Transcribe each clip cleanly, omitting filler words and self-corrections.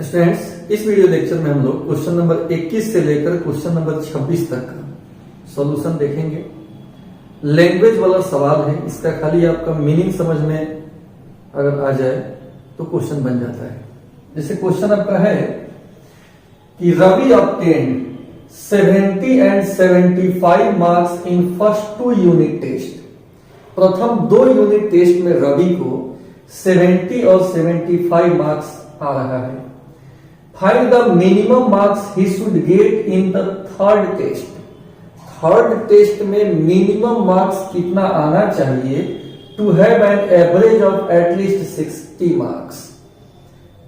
Students, इस video lecture में हम लोग क्वेश्चन नंबर 21 से लेकर क्वेश्चन नंबर 26 तक का सॉल्यूशन देखेंगे। लैंग्वेज वाला सवाल है, इसका खाली आपका मीनिंग समझ में अगर आ जाए तो क्वेश्चन बन जाता है। जैसे क्वेश्चन आपका है कि Ravi obtained 70 and 75 marks in first 2 unit test. प्रथम 2 यूनिट टेस्ट में रवि को 70 और 75 मार्क्स आ रहा है। Find the minimum marks he should get in the third test. Third test में मिनिमम मार्क्स कितना आना चाहिए to have an average of at least 60 marks,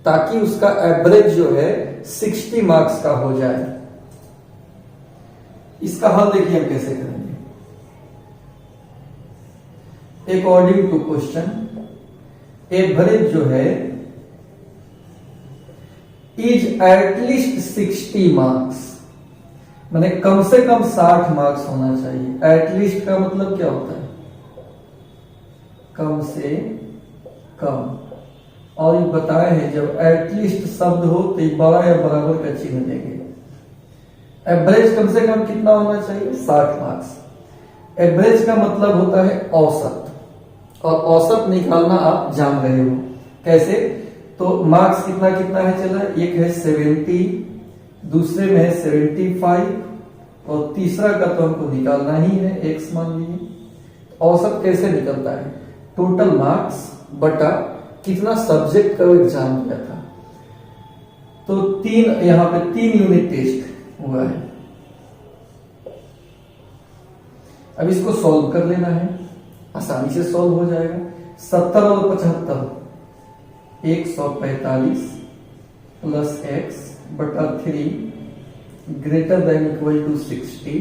ताकि उसका एवरेज जो है 60 मार्क्स का हो जाए। इसका हल देखिए हम कैसे करेंगे। अकॉर्डिंग टू क्वेश्चन, एवरेज जो है इज एटलीस्ट 60 मार्क्स, माने कम से कम 60 मार्क्स होना चाहिए। एटलीस्ट का मतलब क्या होता है? कम से कम। और ये बताए हैं जब एटलीस्ट शब्द हो तो बड़ा या बराबर का चिन्ह देंगे। एवरेज कम से कम कितना होना चाहिए? 60 मार्क्स। एवरेज का मतलब होता है औसत, और औसत निकालना आप जान रहे हो कैसे। तो मार्क्स कितना कितना है चला, एक है 70, दूसरे में है 75 और तीसरा का तो हमको निकालना ही है, x मान लीजिए। औसत कैसे निकलता है? टोटल मार्क्स बटा कितना सब्जेक्ट का एग्जाम दिया था। तो यहाँ पे 3 यूनिट टेस्ट हुआ है। अब इसको सॉल्व कर लेना है, आसानी से सॉल्व हो जाएगा। 70 और 75 145 प्लस x बटा 3 ग्रेटर देन इक्वल टू 60।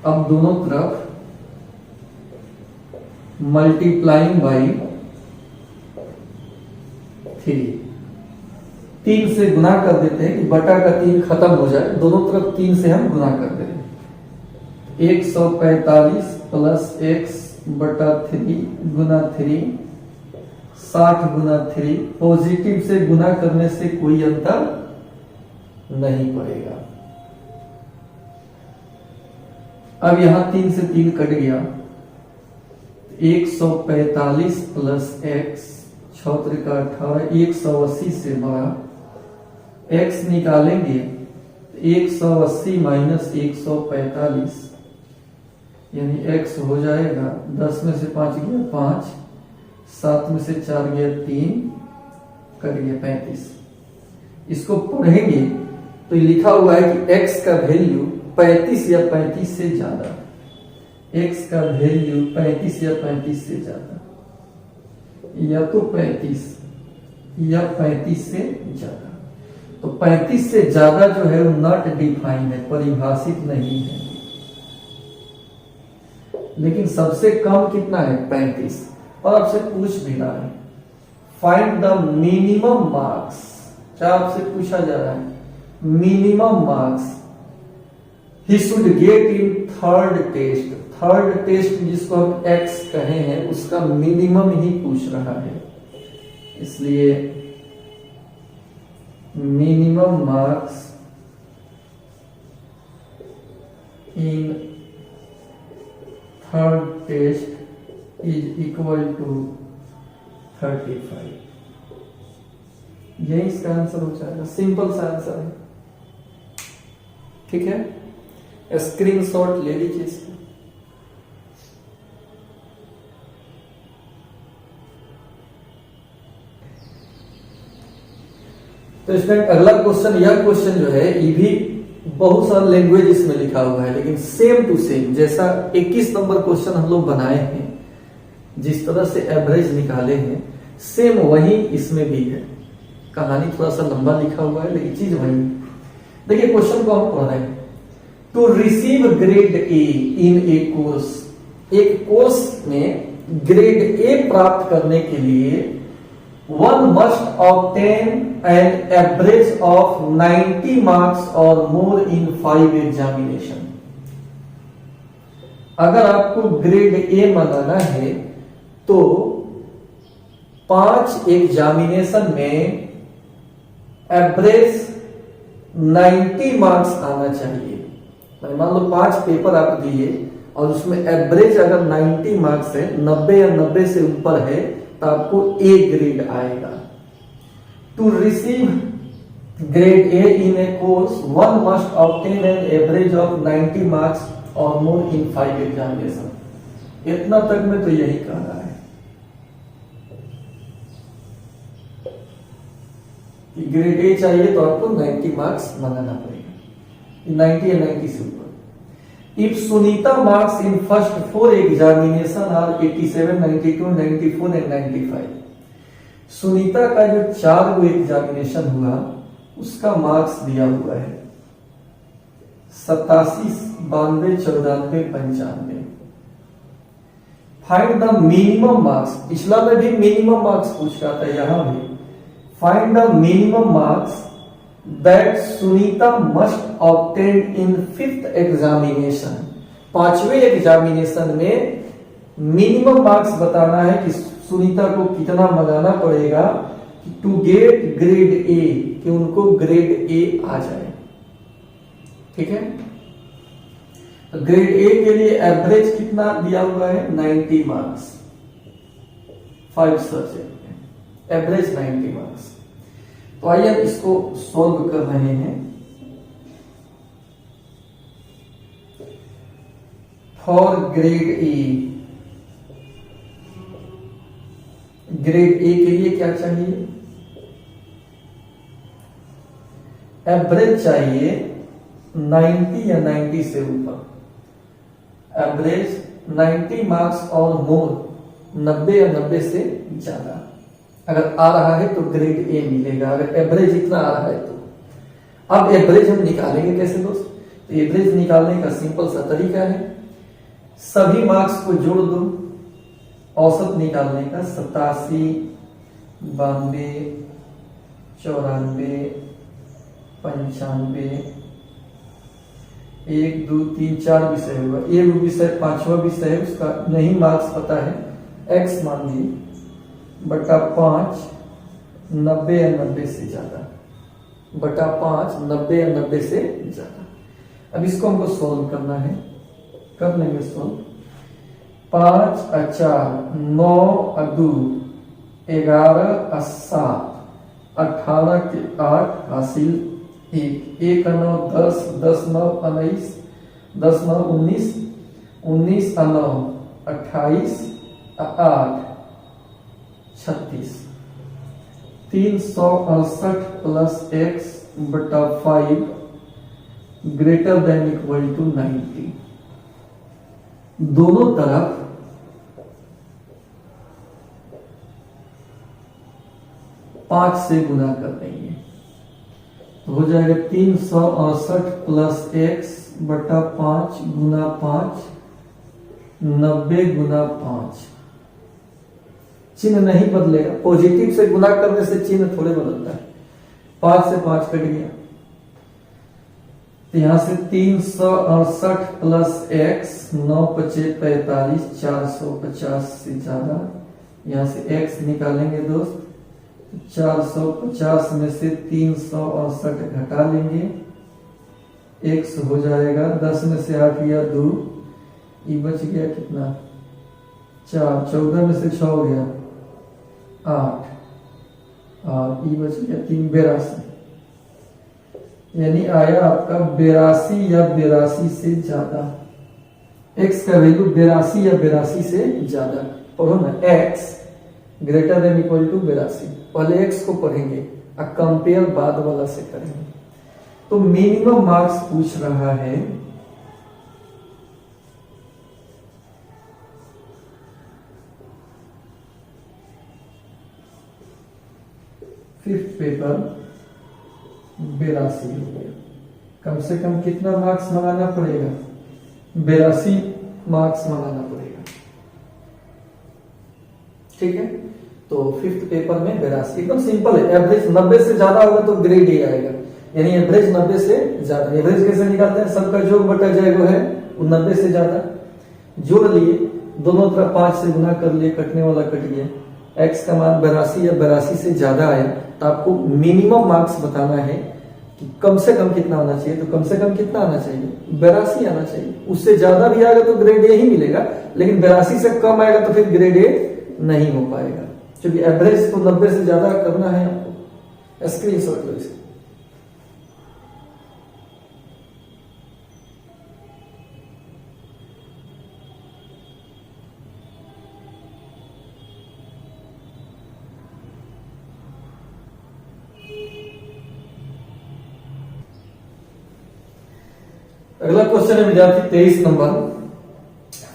अब दोनों तरफ मल्टीप्लाइंग बाई 3 से गुना कर देते हैं कि बटा का 3 खत्म हो जाए। दोनों तरफ 3 से हम गुना कर देंगे। 145 प्लस x बटा 3 गुना 3 60 गुना 3। पॉजिटिव से गुना करने से कोई अंतर नहीं पड़ेगा। अब यहां 3 से 3 कट गया। 145 प्लस x 6 का 18 180 से बड़ा। x निकालेंगे 180 माइनस 145 यानी x हो जाएगा 10 में से 5 गया 5, 7 में से 4 गया 3, कट गया 35। इसको पढ़ेंगे तो लिखा हुआ है कि x का वैल्यू 35 या 35 से ज्यादा। x का वैल्यू 35 या 35 से ज्यादा, या तो 35 या 35 से ज्यादा। तो 35 से ज्यादा जो है वो नॉट डिफाइंड है, परिभाषित नहीं है। लेकिन सबसे कम कितना है? 35। और आपसे पूछ भी रहा है फाइंड द मिनिमम मार्क्स। क्या आपसे पूछा जा रहा है? Minimum marks he should get in third test. Third test जिसको हम x कहे हैं उसका मिनिमम ही पूछ रहा है, इसलिए minimum marks in third test is equal to 35। यही इसका आंसर हो जाएगा। सिंपल सा आंसर है, ठीक है। स्क्रीनशॉट ले लीजिए इसका। तो स्टूडेंट अगला क्वेश्चन, यह क्वेश्चन जो है ये भी बहुत सारा लैंग्वेज इसमें लिखा हुआ है, लेकिन सेम टू सेम जैसा 21 नंबर क्वेश्चन हम लोग बनाए हैं, जिस तरह से एवरेज निकाले हैं, सेम वही इसमें भी है। कहानी थोड़ा सा लंबा लिखा हुआ है लेकिन चीज वही। देखिए क्वेश्चन को हम पढ़ रहे हैं। To receive grade A in a course. एक कोर्स में ग्रेड ए प्राप्त करने के लिए one must obtain an average of 90 marks or more in 5 examination। अगर आपको ग्रेड ए बनाना है तो 5 एग्जामिनेशन में एवरेज 90 मार्क्स आना चाहिए। मान लो 5 पेपर आप दिए और उसमें एवरेज अगर 90 मार्क्स है, 90 या 90 से ऊपर है, तो आपको ए ग्रेड आएगा। To receive grade A in a course one must obtain an average of 90 marks और मोर इन 5 एग्जामिनेशन। इतना तक में तो यही कह रहा है कि ग्रेड ए चाहिए तो आपको 90 मार्क्स मंगाना पड़ेगा, 90 या 90 से ऊपर। If Sunita marks in first 4 examination are 87, 92, 94 and 95। Sunita का जो 4 गो एग्जामिनेशन हुआ उसका मार्क्स दिया हुआ है 87, 92, 94, 95। Find the minimum marks. पिछला में भी मिनिमम मार्क्स पूछ रहा था, यहां भी find the minimum marks that Sunita must obtain in 5th examination. 5वें एग्जामिनेशन में मिनिमम मार्क्स बताना है कि सुनीता को कितना मंगाना पड़ेगा टू गेट ग्रेड ए, कि उनको ग्रेड ए आ जाए। ठीक है, तो ग्रेड ए के लिए एवरेज कितना दिया हुआ है 90 मार्क्स, 5 सब्जेक्ट में एवरेज 90 मार्क्स। तो आइए अब इसको सॉल्व कर रहे हैं। For grade A, grade A के लिए क्या चाहिए, एवरेज चाहिए 90 या 90 से ऊपर। एवरेज 90 मार्क्स और मोर, 90 या 90 से ज्यादा अगर आ रहा है तो ग्रेड ए मिलेगा। अगर एवरेज इतना आ रहा है तो अब एवरेज हम निकालेंगे कैसे दोस्त? तो एवरेज निकालने का सिंपल सा तरीका है, सभी मार्क्स को जोड़ दो, औसत निकालने का 87, 92, 94, 95, 1, 2, 3, 4 विषय होगा। एक विषय 5वां विषय है, उसका नहीं मार्क्स पता है, एक्स मान लीजिए बटा 5, 90 या 90 से ज्यादा, बटा 5, 90 या 90 से ज्यादा। अब इसको हमको सोल्व करना है, कर लेंगे सोल्व। 5 और 4, 9 और 2, 11 और 7, 18 के 8 हासिल 1, 1 और 9 10, 10 9 19, 10 9 19, 19 और 9 28 और 8 36। 368 प्लस एक्स बटा 5 ग्रेटर देन इक्वल टू 90। दोनों तरफ 5 से गुना कर देंगे तो हो जाएगा 368 प्लस एक्स बटा 5 गुना 5, 90 गुना 5। चिन्ह नहीं बदलेगा, पॉजिटिव से गुना करने से चिन्ह थोड़े बदलता है। 5 से 5 कट गया तो यहां से 368 प्लस एक्स, 9 5 45, 450 से ज्यादा। यहां से एक्स निकालेंगे दोस्त, 450 में से 368 घटा लेंगे, एक्स हो जाएगा 10 में से 8 गया 2, ये बच गया कितना 4, 14 में से 6 गया 8 और ये बच गया 3, 82। यानी आया आपका 82 या 82 से ज्यादा। x का वैल्यू 82 या 82 से ज्यादा। पढ़ो ना, x greater than equal to 82। पहले x को पढ़ेंगे और कंपेयर बाद वाला से करेंगे। तो मिनिमम मार्क्स पूछ रहा है फिफ्थ पेपर 82 हो गया। कम से कम कितना मार्क्स मंगाना पड़ेगा? 82 मार्क्स मंगाना पड़ेगा। ठीक है, तो फिफ्थ पेपर में 82 एकदम सिंपल है। एवरेज 90 से ज्यादा होगा तो ग्रेड ए आएगा, यानी एवरेज 90 से ज्यादा। एवरेज कैसे निकालते हैं? सबका जो बटा जाए वो है वो 90 से ज्यादा। जोड़ लिए, दोनों तरफ 5 से गुना कर लिए, कटने वाला कट गया, x का मान 82 या 82 से ज्यादा आया तो आपको मिनिमम मार्क्स बताना है कि कम से कम कितना आना चाहिए। तो कम से कम कितना आना चाहिए? 82 आना चाहिए। उससे ज्यादा भी आएगा तो ग्रेड ए ही मिलेगा, लेकिन 82 से कम आएगा तो फिर ग्रेड ए नहीं हो पाएगा, क्योंकि एवरेज तो 90 से ज्यादा करना है आपको। स्क्रीनशॉट लो इसे। अगला क्वेश्चन है विद्यार्थी 23 number,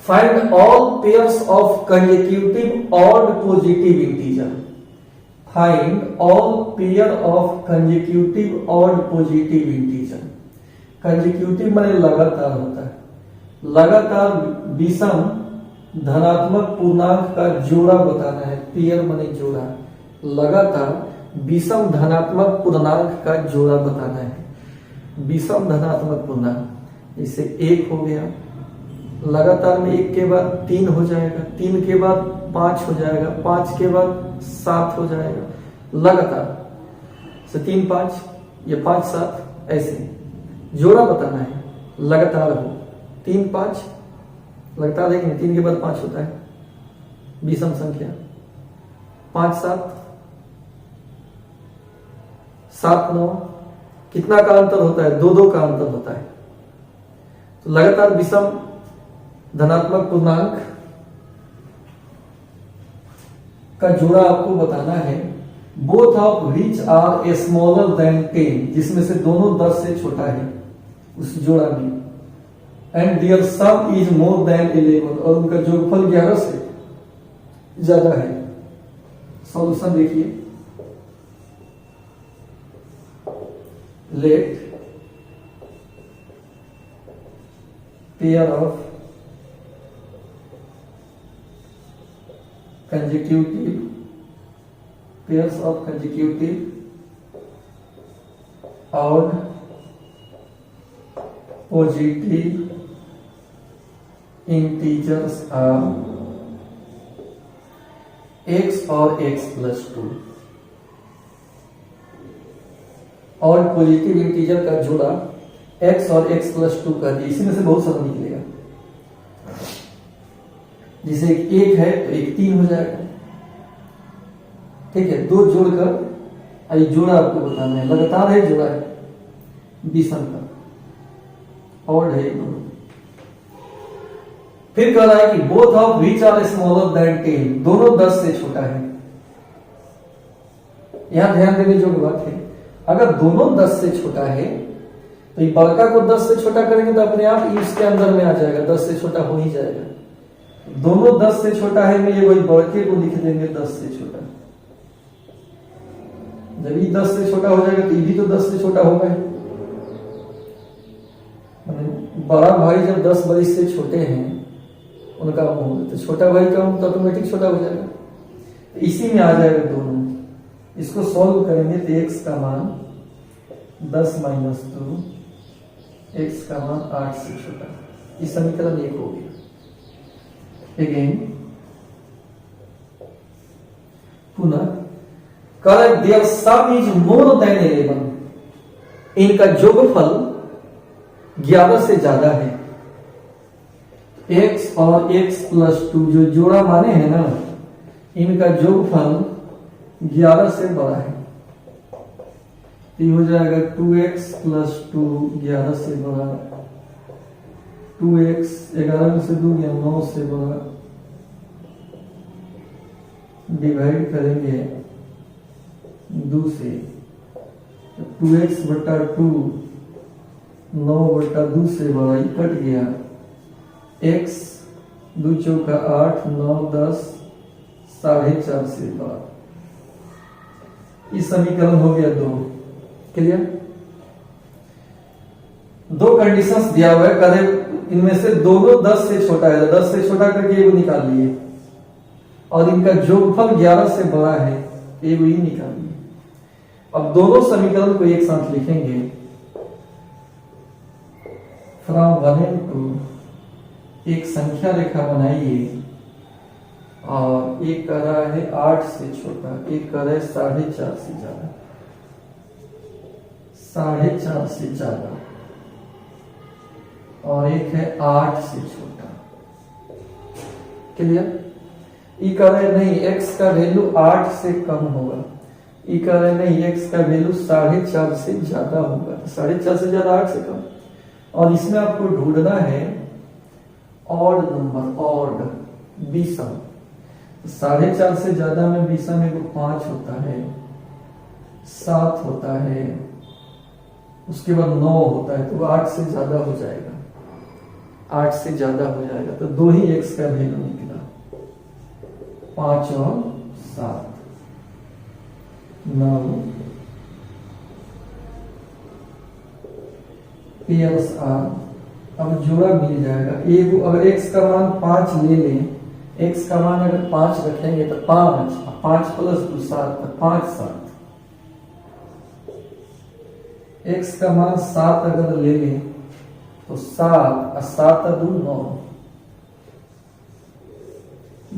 find all pairs of consecutive odd positive integer. Find all pair of consecutive odd positive integer. Consecutive माने लगातार होता है, लगातार विषम धनात्मक पूर्णांक का जोड़ा बताना है। पेयर माने जोड़ा, लगातार विषम धनात्मक पूर्णांक का जोड़ा बताना है। विषम धनात्मक पूर्णांक जैसे 1 हो गया, लगातार में 1 के बाद 3 हो जाएगा, 3 के बाद 5 हो जाएगा, 5 के बाद 7 हो जाएगा, लगातार से 3 5 या 5 7 ऐसे जोड़ा बताना है। लगातार हो 3 5 लगातार, देखेंगे 3 के बाद 5 होता है विषम संख्या, 5 7 7 9, कितना का अंतर होता है? 2 2 का अंतर होता है। तो लगातार विषम धनात्मक पूर्णांक का जोड़ा आपको बताना है। Both of which are smaller than 10, जिसमें से दोनों 10 से छोटा है उस जोड़ा में, and their sum is more than 11, और उनका जोगफल 11 से ज्यादा है। सॉल्यूशन देखिए, let pair of consecutive pairs of consecutive odd positive integers are x और x plus 2। और पॉजिटिव इंटीजर का जोड़ा x और x plus 2 कर दिया। इसी में से बहुत सारा निकलेगा, जैसे 1 है तो 1 3 हो जाएगा। ठीक है, 2 जोड़कर ये जोड़ा आपको बताना है। लगातार है, जोड़ा है विषम का, और है दोनों। फिर कह रहा है कि both of which are smaller than 10, दोनों 10 से छोटा है। यहां ध्यान देने जो बात है, अगर दोनों 10 से छोटा है तो ये बड़का को 10 से छोटा करेंगे तो अपने आप इसके अंदर में आ जाएगा, 10 से छोटा हो ही जाएगा। दोनों 10 से छोटा है में ये वही बड़के को लिख देंगे 10 से छोटा। जब ये 10 से छोटा हो जाएगा तो ये भी तो 10 से छोटा होगा ही। बड़ा भाई जब 10 बरिस से छोटे हैं उनका होगा तो छोटा भाई का तो ऑटोमेटिक छोटा हो जाएगा, तो इसी में आ जाएगा दोनों। इसको सॉल्व करेंगे तो x का मान 10 माइनस 2, x का मान 8 से छोटा। इस समीकरण 1 हो गया। अगेन पुनः correct, their sum is more than 11, इनका जोगफल 11 से ज्यादा है। x और x प्लस 2 जो जोड़ा माने हैं ना, इनका जोगफल 11 से बड़ा है। ये हो जाएगा 2x प्लस 2 11 से बड़ा, 2x 11 में से 2 गया 9 से बड़ा, डिवाइड करेंगे 2 से, 2x बटा 2 9 बटा 2 से बड़ा, ये कट गया। x 2 चौका 8 9 10 4.5 से बड़ा। इस समीकरण हो गया 2। क्लियर? 2 कंडीशंस दिया हुआ है, करें इनमें से दोनों 10 से छोटा है, 10 से छोटा करके ये निकाल लिए, और इनका जोगफल 11 से बड़ा है, ये वही निकाल लिए। अब दोनों समीकरण को एक साथ लिखेंगे, फ्रॉम 1 एंड 2 एक संख्या रेखा बनाइए और एक कह रहा है 8 से छोटा, एक कह रहा है 4.5 से ज्यादा, 4.5 से ज्यादा, और एक है 8 से छोटा। क्लियर? ई कह रहे नहीं x का वैल्यू 8 से कम होगा, ई कह रहे नहीं x का वैल्यू 4.5 से ज्यादा होगा। 4.5 से ज्यादा 8 से कम, और इसमें आपको ढूंढना है ऑड नंबर, ऑड विषम। 4.5 से ज्यादा में विषम में 5 होता है, 7 होता है, उसके बाद 9 होता है, तो 8 से ज्यादा हो जाएगा, 8 से ज्यादा हो जाएगा। तो 2 ही x का वैल्यू निकला, 5 और 7, 9 पेयर्स आर। अब जोड़ा मिल जाएगा। एक अगर x का मान 5 ले लें, x का मान अगर 5 रखेंगे तो 5, 5 प्लस 2 7, 5 7। x का मान 7 अगर ले लें तो 7 और 7 2 9,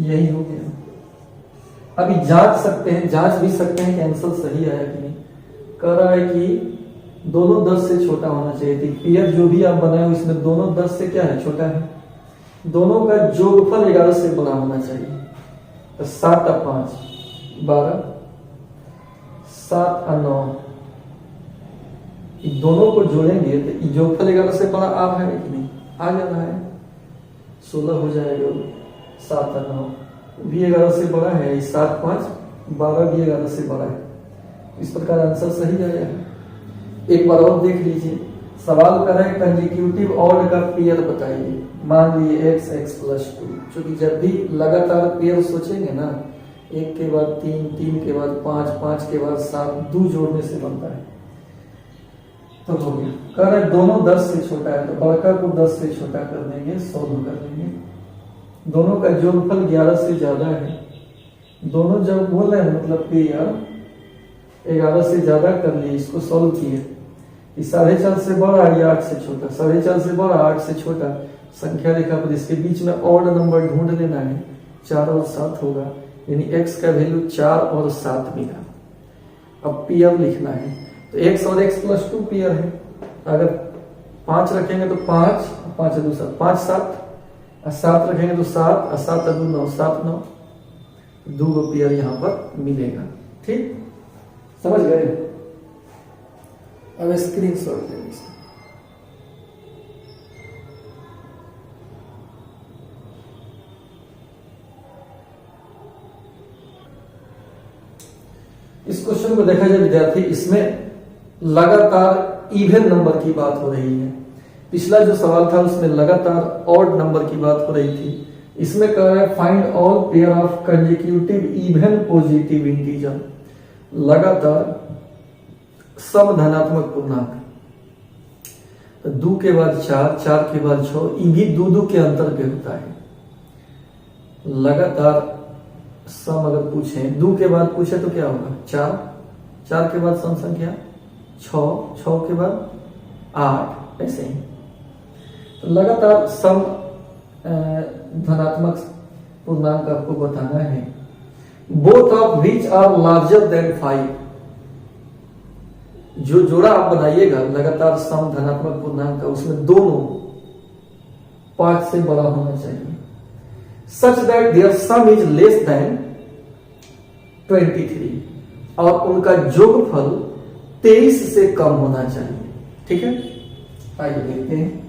यही हो गया। अभी जांच सकते हैं, जांच भी सकते हैं कि आंसर सही आया कि नहीं। कह रहा है कि दोनों 10 से छोटा होना चाहिए थी। पेयर जो भी आप बनाए इसमें दोनों 10 से क्या है, छोटा है। दोनों का जोगफल 11 से बड़ा होना चाहिए। तो 7 और 5 12, 7 और 9, दोनों को जोड़ेंगे तो जोगफल 11 से बड़ा आ रहा है कि नहीं, आ जा रहा है। 16 हो जाएगा, 7 और 9 भी 11 से बड़ा है, 7 5 12 भी 11 से बड़ा है। इस प्रकार आंसर सही आया है। एक बार और देख लीजिए, सवाल कर रहा है कंसेक्यूटिव ऑड का पेयर बताइए। मान लिए x x प्लस 2, क्योंकि जब भी लगातार पेयर सोचेंगे ना, 1 के बाद 3, 3 के बाद 5, 5 के बाद 7, 2 जोड़ने से बनता है। तो हो गया। कह रहे दोनों 10 से छोटा है, तो बड़का को 10 से छोटा कर देंगे, 100 कर देंगे। दोनों का जोगफल 11 से ज्यादा है। दोनों जब बोल रहे हैं मतलब पेयर 11 से ज्यादा कर लिए, इसको सॉल्व किए। 4.5 से बड़ा या 8 से छोटा, 4.5 से बड़ा 8 से छोटा, संख्या रेखा पर इसके बीच में ऑड नंबर ढूंढ लेना है। 4 और 7 होगा, यानी x का वैल्यू 4 और 7 मिला। अब पेयर लिखना है, तो x और x प्लस 2 पेयर है। अगर 5 रखेंगे तो 5, 5 2 7, 5 7, और 7 रखेंगे तो 7, और 7 2 9, 7 9, 2 पेयर यहाँ पर मिलेगा। ठीक, समझ गए? अब स्क्रीन शॉट ले लीजिए। इस क्वेश्चन को देखा जाए विद्यार्थी, इसमें लगातार इवन नंबर की बात हो रही है। पिछला जो सवाल था उसमें लगातार ऑड नंबर की बात हो रही थी। इसमें कह रहा है find all pair of consecutive even positive integer. लगातार सम धनात्मक पूर्णांक, तो 2 के बाद 4, 4 के बाद 6, ये भी 2 के अंतर पे होता है। लगातार सम अगर पूछे, 2 के बाद पूछे तो क्या होगा, 4, 4 के बाद सम संख्या 6, 6 के बाद 8, ऐसे ही। तो लगातार सम धनात्मक पूर्णांक आपको बताना है। Both of which are larger than 5। जो जोड़ा आप बनाइएगा लगातार सम धनात्मक पूर्णांक का, उसमें दोनों 5 से बड़ा होना चाहिए। Such that their sum is less than 23, और उनका जोगफल 23 से कम होना चाहिए। ठीक है, आइए देखते हैं।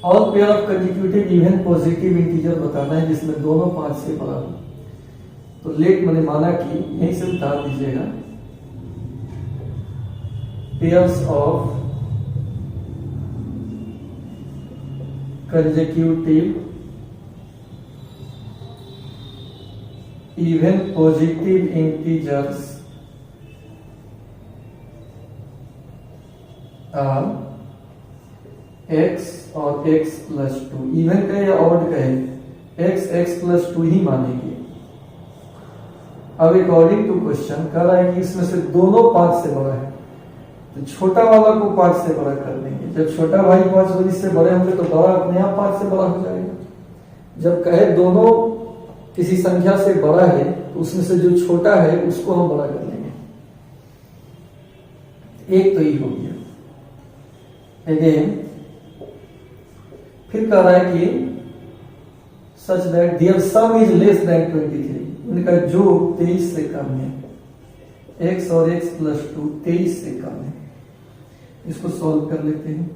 All pair of consecutive even positive integer बताना है जिसमें दोनों 5 से बड़ा हो। तो लेट मैंने माना कि यहीं से उतार दीजिएगा। Pairs of consecutive even positive integers are x और x प्लस 2। इवन कहे या ऑड कहे, x x प्लस 2 ही मानेंगे। अब अकॉर्डिंग टू क्वेश्चन कह रहा है कि इसमें से दोनों 5 से बड़ा है, तो छोटा वाला को 5 से बड़ा कर देंगे। जब छोटा भाई 5 बजे से बड़े होंगे तो बड़ा अपने आप 5 से बड़ा हो जाएगा। जब कहे दोनों किसी संख्या से बड़ा है तो उसमें से जो छोटा है उसको हम बड़ा कर लेंगे। एक तो ये हो गया। अगेन फिर कह रहा है कि such that their sum is less than 23। उनका जो 23 से कम है, x और x प्लस 2 23 से कम है। इसको सॉल्व कर लेते हैं।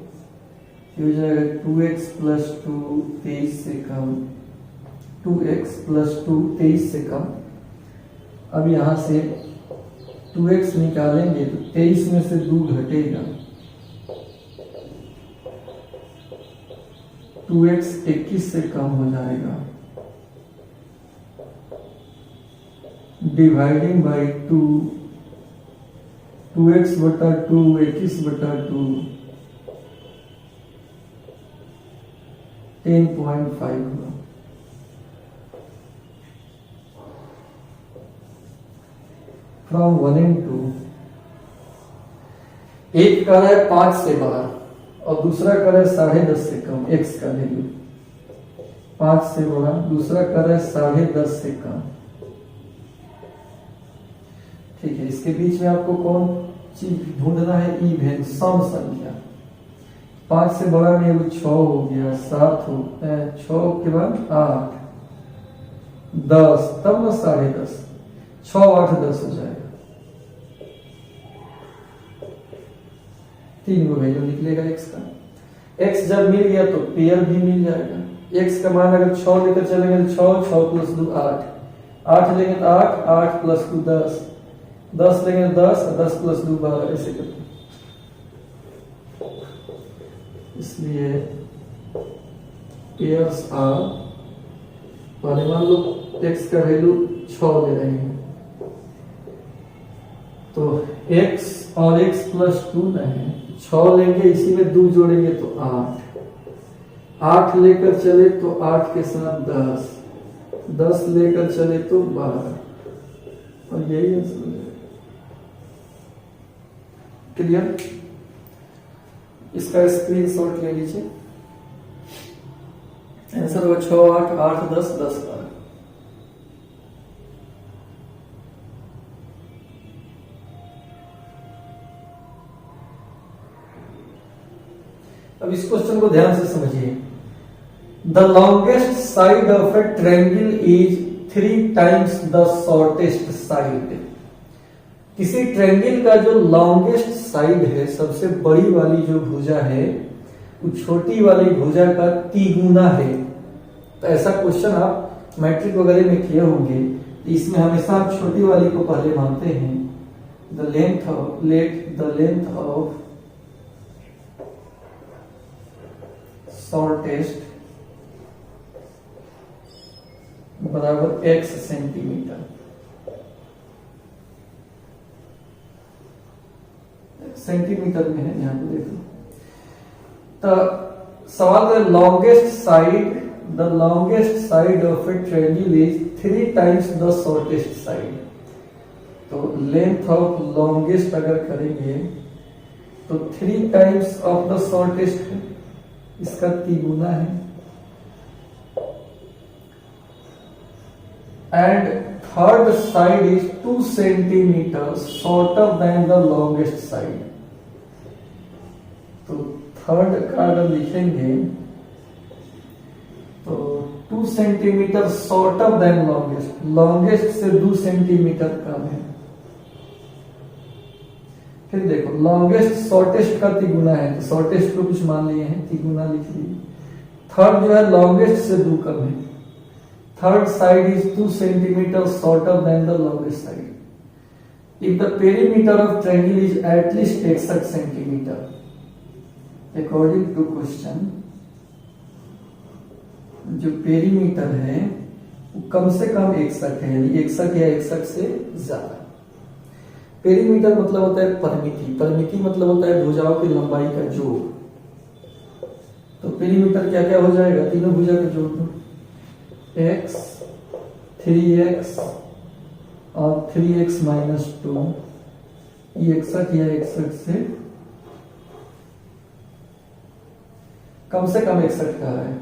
ये हो जाएगा 2x प्लस 2 23 से कम, 2x प्लस 2 23 से कम। अब यहां से 2x निकालेंगे तो 23 में से 2 घटेगा, 2x 21 से कम हो जाएगा। डिवाइडिंग बाई 2, 2x बटा 2 21 बटा 2 10.5 हुआ। फ्रॉम 1 and 2 एक कर रहा है 5 से बड़ा और दूसरा कर रहा है 10.5 से कम। x का वैल्यू 5 से बड़ा, दूसरा कर रहा है 10.5 से कम। ठीक है, इसके बीच में आपको कौन चीज ढूंढना है? इवन सम संख्या। 5 से बड़ा में वो 6 हो गया, 7 हो, 6 के बाद 8 10, तब ना 10.5, 6 8 10 हो जाएगा। 3 गो वैल्यू निकलेगा x का। x जब मिल गया तो पेयर भी मिल जाएगा। x का मान अगर 6 लेकर चलेंगे तो 6, 6 प्लस 2 8, 8 लेंगे तो 8, 8 प्लस 2 10, 10 लेंगे 10, 10 प्लस 2 12, ऐसे करते। इसलिए पेयर्स आर, मान लो x का वैल्यू 6 ले रहे हैं तो x और x प्लस 2 नहीं, 6 लेंगे, इसी में 2 जोड़ेंगे तो 8, 8 लेकर चले तो 8 के साथ 10, 10 लेकर चले तो 12, और यही आंसर है। क्लियर? इसका स्क्रीनशॉट ले लीजिए। आंसर होगा 6 8 8 10 10 12। अब इस क्वेश्चन को ध्यान से समझिए। The longest side of A triangle is 3 times the shortest side. किसी ट्रायंगल का जो लॉन्गेस्ट साइड है, सबसे बड़ी वाली जो भुजा है, वो छोटी वाली भुजा का 3 गुना है। तो ऐसा क्वेश्चन आप मैट्रिक वगैरह में किए होंगे। इसमें हमेशा आप छोटी वाली को पहले मानते हैं। द लेंथ ऑफ शॉर्टेस्ट बराबर x सेंटीमीटर। सेंटीमीटर में है, यहां पे देखो। तो सवाल है longest side of A triangle is 3 times the shortest side. तो लेंथ ऑफ लॉन्गेस्ट अगर करेंगे तो 3 टाइम्स ऑफ द शॉर्टेस्ट है, इसका 3 गुना है। And third side is 2 centimetre shorter than the longest side. तो थर्ड का अगर लिखेंगे तो 2 centimetre shorter then longest, longest से 2 सेंटीमीटर कम है। फिर देखो लॉन्गेस्ट शॉर्टेस्ट का 3 गुना है, तो शॉर्टेस्ट को कुछ मान लिए हैं, 3 गुना लिख लिए। थर्ड जो है लॉन्गेस्ट से 2 कम है। Third side is 2 centimetre shorter than the longest side. If the perimeter of triangle is at least 61 centimetre, according to question जो पेरीमीटर है वो कम से कम 61 है, यानी 61 या 61 से ज्यादा। पेरीमीटर मतलब होता है परिमिति, परिमिति मतलब होता है भुजाओं की लंबाई का जोड़। तो पेरीमीटर क्या क्या हो जाएगा? तीनों भुजा का जोड़ दो, x 3x और 3x माइनस 2, ये 61 या 61 से कम 61 का है।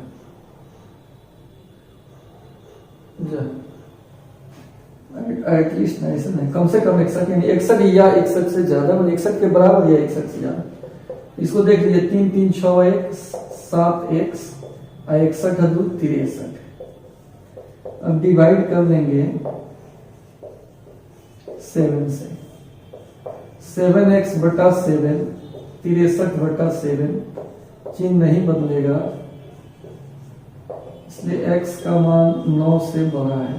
एटलीस्ट नहीं, ऐसा नहीं, कम से कम 61, यानी 61 या 61 से ज्यादा, मतलब 61 के बराबर या 61 से ज्यादा। इसको देख लीजिए, 3 3 6 1 7 x 61 2 63। अब डिवाइड कर लेंगे 7 से, 7x बटा 7 63 बटा 7, चिन्ह नहीं बदलेगा, इसलिए x का मान 9 से बड़ा है।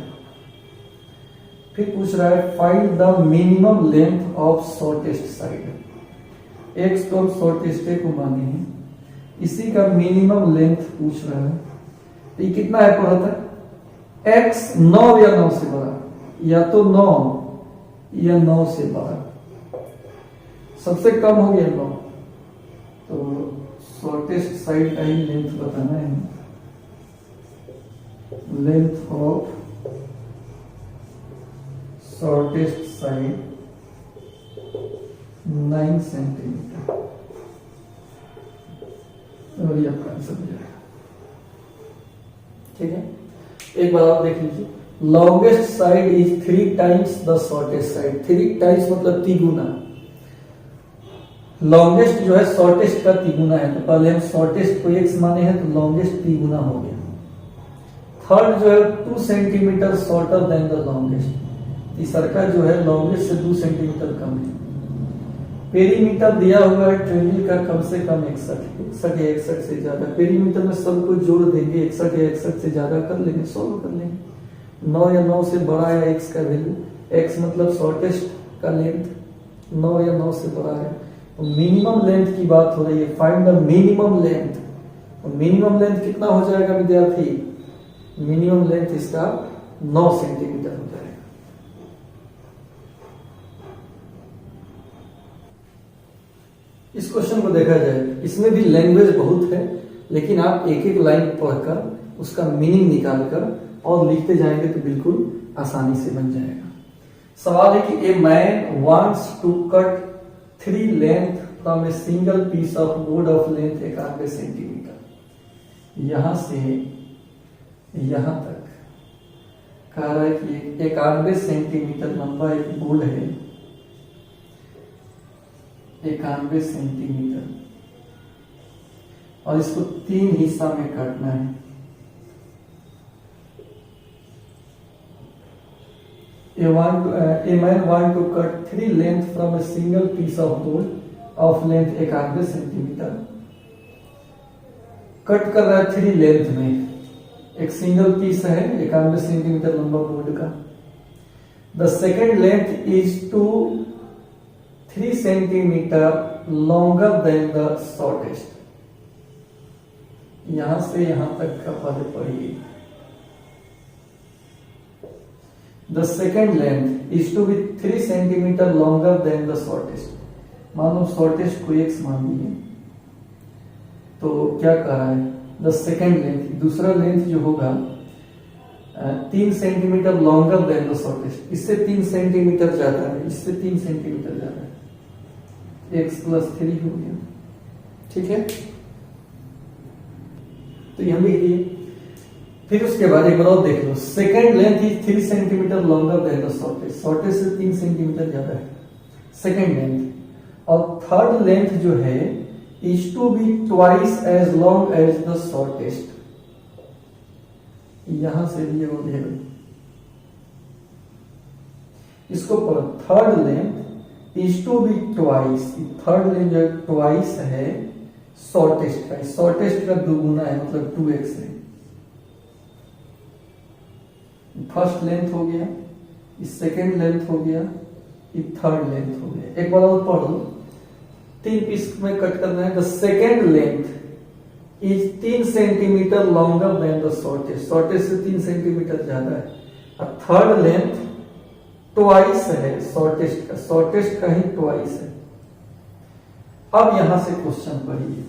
फिर पूछ रहा है find the minimum length of shortest side. x तो हम शॉर्टेस्ट को माने हैं, इसी का मिनिमम लेंथ पूछ रहा है। तो ये कितना है पढ़ा था, x 9 या 9 से बड़ा, या तो 9 या 9 से बड़ा, सबसे कम हो गया 9, तो शॉर्टेस्ट साइड का ही लेंथ बताना है। Length of shortest side 9 centimetre, और ये आपका आंसर हो जाएगा। ठीक है, एक बार आप देख लीजिए, longest side is 3 times the shortest side. 3 times मतलब तिगुना, लॉन्गेस्ट जो है शॉर्टेस्ट का तिगुना है, तो पहले हम शॉर्टेस्ट को x माने हैं, तो लॉन्गेस्ट तिगुना हो गया। थर्ड जो है 2 centimetre shorter than the longest, तीसरा का जो है लॉन्गेस्ट से 2 सेंटीमीटर कम है। पेरीमीटर दिया हुआ है ट्रेनिल का कम से कम 61 या 61 से ज्यादा, पेरीमीटर में सबको जोड़ देंगे, 61 या 61 से ज्यादा कर लेंगे, सॉल्व कर लेंगे। 9 या 9 से बड़ा है x का वैल्यू, x मतलब शॉर्टेस्ट का लेंथ 9 या 9 से बड़ा है, तो मिनिमम लेंथ की बात हो रही है, फाइंड द मिनिमम लेंथ। तो मिनिमम लेंथ कितना हो जाएगा विद्यार्थी, मिनिमम लेंथ इसका 9 सेंटीमीटर हो जाएगा। इस क्वेश्चन को देखा जाए, इसमें भी लैंग्वेज बहुत है, लेकिन आप एक एक लाइन पढ़कर उसका मीनिंग निकालकर और लिखते जाएंगे तो बिल्कुल आसानी से बन जाएगा। सवाल है कि a man wants to cut 3 length from a single piece of board of length 91 centimetre. यहां से यहां तक कह रहा है कि 91 सेंटीमीटर लंबा एक बोर्ड है, 91 सेंटीमीटर, और इसको 3 हिस्सा में काटना है। A man want to cut 3 length from a single piece of board of length 91 centimetre. Cut कर रहा है 3 लेंथ में, एक सिंगल पीस है 91 सेंटीमीटर लंबा बोर्ड का। The second length is 3 centimetre longer than the shortest. यहां से यहां तक का पद पढ़िए। The second length is to be 3 centimetre longer than the shortest. मानो शॉर्टेस्ट को x मान लीजिए, तो क्या कह रहा है, द सेकेंड लेंथ, दूसरा लेंथ जो होगा 3 centimetre longer than the shortest, इससे 3 सेंटीमीटर ज्यादा है, इससे 3 सेंटीमीटर ज्यादा है, x + 3 हो गया। ठीक है, तो यह लिख दिए। फिर उसके बाद एक बार और देख लो, second length is 3 centimetre longer than the shortest, shortest से 3 सेंटीमीटर ज्यादा है सेकेंड लेंथ, और थर्ड लेंथ जो है is to be twice as long as the shortest. यहां से भी वो ले लो, इसको पढ़ो, third length is to be twice, third length जो ट्वाइस है शॉर्टेस्ट का, शॉर्टेस्ट का दुगुना है, मतलब 2x है। फर्स्ट लेंथ हो गया, इस सेकेंड लेंथ हो गया, ये थर्ड लेंथ हो गया। एक बार और पढ़ लो, 3 पीस में कट करना है। The second length is 3 centimetre longer than the shortest, shortest से 3 सेंटीमीटर ज्यादा है, और थर्ड लेंथ ट्वाइस है शॉर्टेस्ट का, शॉर्टेस्ट का ही ट्वाइस है। अब यहां से क्वेश्चन पढ़िए,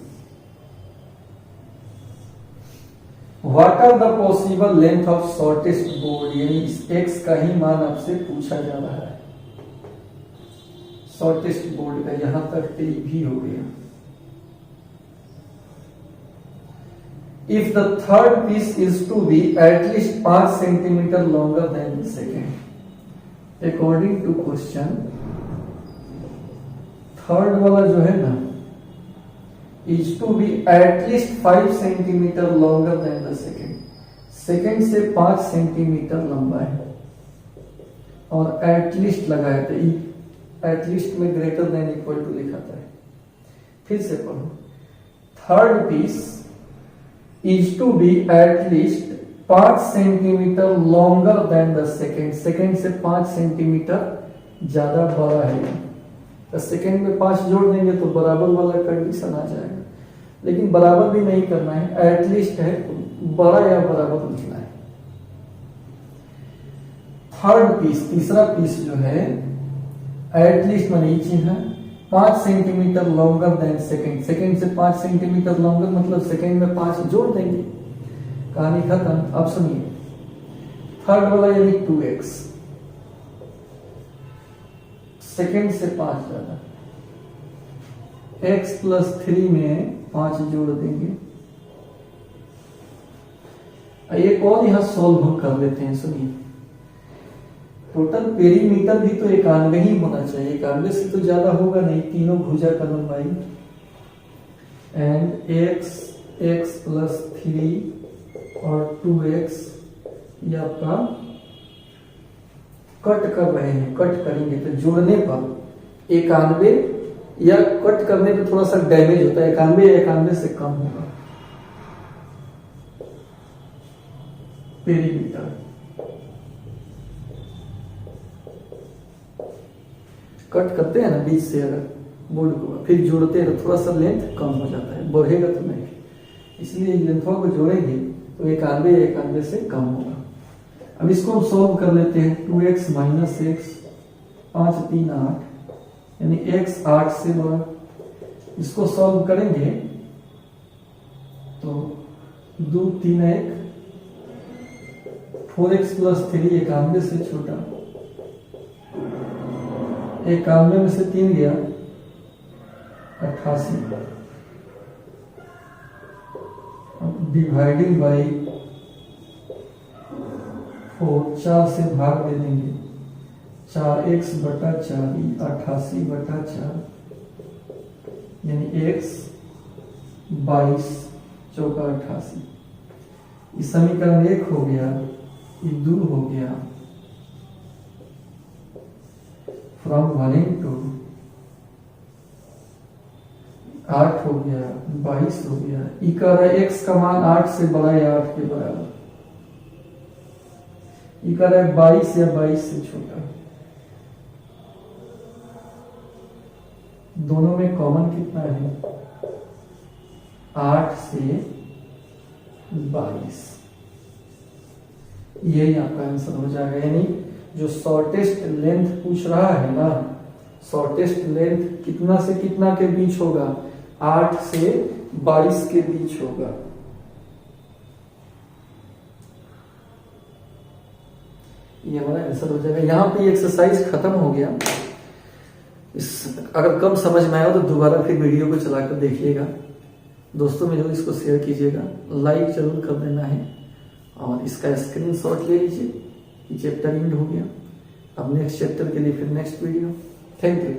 what are the possible length of shortest board, यानी इस x का ही मान आपसे पूछा जा रहा है, शॉर्टेस्ट बोर्ड का। यहां तक भी हो गया। If the third piece is to be at least 5 centimetre longer than the second. According to question third वाला जो है ना is to be at least 5 centimetre longer than the second. Second से 5 सेंटीमीटर लंबा है और एटलीस्ट लगाया था, एटलीस्ट में ग्रेटर देन इक्वल टू लिखा था। फिर से पढ़ो, third piece is to be at least 5 centimetre longer than the second. Second से 5 सेंटीमीटर ज्यादा बड़ा है, तो सेकेंड में 5 जोड़ देंगे तो बराबर वाला कंडीशन आ जाएगा, लेकिन बराबर भी नहीं करना है, एटलीस्ट है, बड़ा या बराबर लिखना है। थर्ड पीस, तीसरा पीस जो है एटलीस्ट में नीचे है 5 centimetre longer then second. Second से 5 सेंटीमीटर लॉन्गर मतलब सेकेंड में 5 जोड़ देंगे, कहानी खत्म। अब सुनिए, थर्ड वाला यानी 2x, सेकेंड से 5 ज्यादा, x प्लस 3 में 5 जोड़ देंगे। एक और यहां सॉल्व हम कर लेते हैं, सुनिए। टोटल पेरीमीटर भी तो 91 ही होना चाहिए, 91 से तो ज्यादा होगा नहीं, तीनों भुजा का लंबाई। एंड x प्लस 3 और 2x ये आपका कट कर रहे हैं, कट करेंगे तो जोड़ने पर 91 या कट करने पे थोड़ा सा डैमेज होता है, 91 या 91 से कम होगा पेरीमीटर। कट करते हैं ना बीच से अगर बोर्ड को, फिर जोड़ते हैं तो थोड़ा सा लेंथ कम हो जाता है, बढ़ेगा तो नहीं, इसलिए लेंथों को जोड़ेंगे तो 91 या 91 से कम होगा। अब इसको हम सॉल्व कर लेते हैं। 2x माइनस x 5 3 8 यानी x 8 से बड़ा। इसको सॉल्व करेंगे तो 2 3 1 4x प्लस 3 91 से छोटा, 91 में से 3 गया 88, डिवाइडिंग बाई 4, 4 से भाग दे देंगे, 4x बटा 4 88 बटा 4 यानी x 22 चौका 88। इस समीकरण 1 हो गया, ये 2 हो गया। फ्रॉम 1 टू 8 हो गया, 22 हो गया। ई कह रहा है x का मान 8 से बड़ा या 8 के बराबर, ई कह रहा है 22 या 22 से छोटा। दोनों में कॉमन कितना है? 8 से 22। यही आपका आंसर हो जाएगा। यानी जो शॉर्टेस्ट लेंथ पूछ रहा है ना, शॉर्टेस्ट लेंथ कितना से कितना के बीच होगा? 8 से 22 के बीच होगा। ये हमारा आंसर हो जाएगा। यहाँ पे एक्सरसाइज खत्म हो गया। अगर कम समझ में आया तो दोबारा फिर वीडियो को चलाकर देखिएगा। दोस्तों में जो इसको शेयर कीजिएगा, लाइक जरूर कर देना है और इसका स्क्रीनशॉट ले लीजिए। ये चैप्टर एंड हो गया। अब नेक्स्ट चैप्टर के लिए फिर नेक्स्ट वीडियो। Thank you.